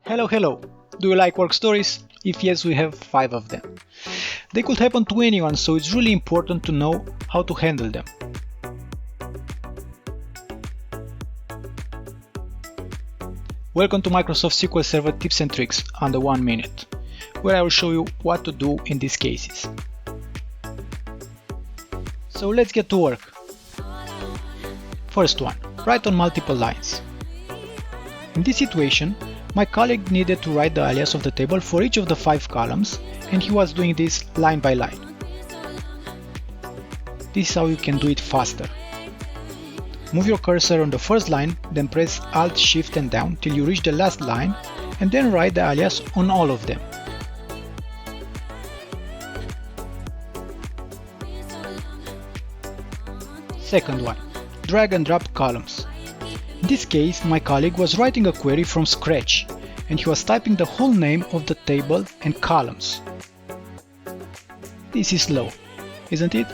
Hello! Do you like work stories? If yes, we have 5 of them. They could happen to anyone, so it's really important to know how to handle them. Welcome to Microsoft SQL Server Tips and Tricks under 1 minute, where I will show you what to do in these cases. So let's get to work. First one, write on multiple lines. In this situation, my colleague needed to write the alias of the table for each of the 5 columns, and he was doing this line by line. This is how you can do it faster. Move your cursor on the first line, then press Alt, Shift and down till you reach the last line, and then write the alias on all of them. Second one, drag and drop columns. In this case, my colleague was writing a query from scratch, and he was typing the whole name of the table and columns. This is slow, isn't it?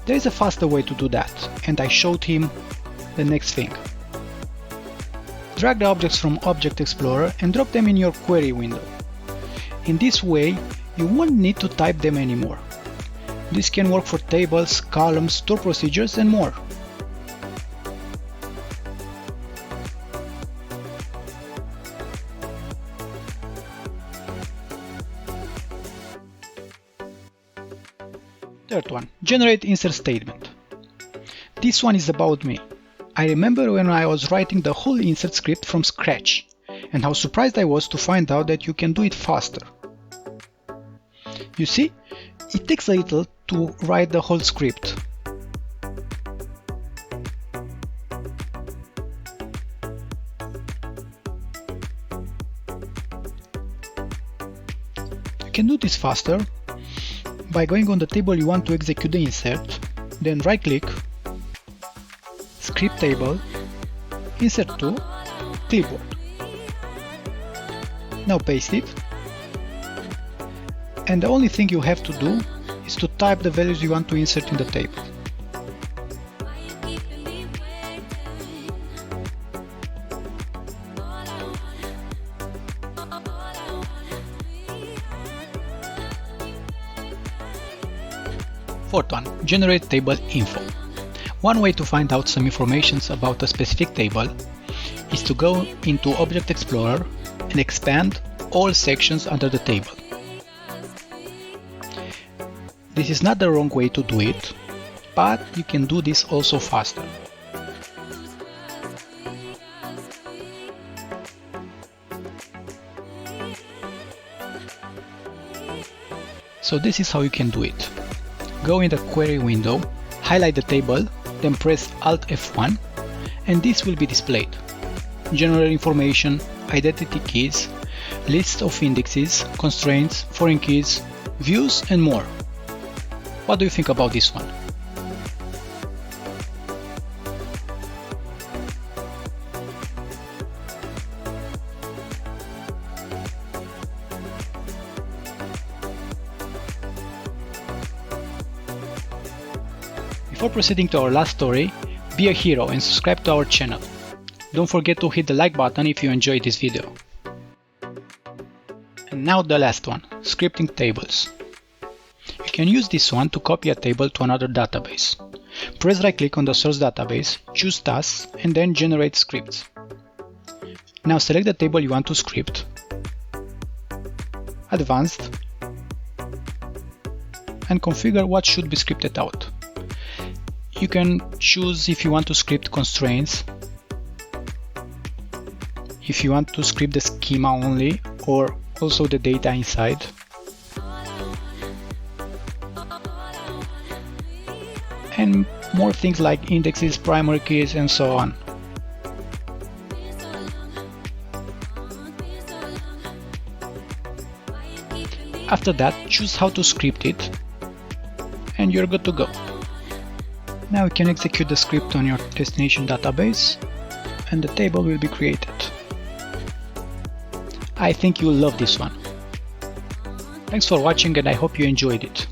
There is a faster way to do that, and I showed him the next thing. Drag the objects from Object Explorer and drop them in your query window. In this way, you won't need to type them anymore. This can work for tables, columns, store procedures and more. Third one, generate insert statement. This one is about me. I remember when I was writing the whole insert script from scratch, and how surprised I was to find out that you can do it faster. You see, it takes a little to write the whole script. You can do this faster by going on the table you want to execute the insert, then right-click, Script Table, Insert to, Clipboard. Now paste it, and the only thing you have to do is to type the values you want to insert in the table. Fourth one, generate table info. One way to find out some information about a specific table is to go into Object Explorer and expand all sections under the table. This is not the wrong way to do it, but you can do this also faster. So this is how you can do it. Go in the query window, highlight the table, then press Alt F1, and this will be displayed. General information, identity keys, list of indexes, constraints, foreign keys, views and more. What do you think about this one? Before proceeding to our last story, be a hero and subscribe to our channel. Don't forget to hit the like button if you enjoyed this video. And now the last one, scripting tables. You can use this one to copy a table to another database. Press right click on the source database, choose tasks and then generate scripts. Now select the table you want to script, Advanced, and configure what should be scripted out. You can choose if you want to script constraints, if you want to script the schema only, or also the data inside. And more things like indexes, primary keys, and so on. After that, choose how to script it, and you're good to go. Now you can execute the script on your destination database and the table will be created. I think you'll love this one. Thanks for watching and I hope you enjoyed it.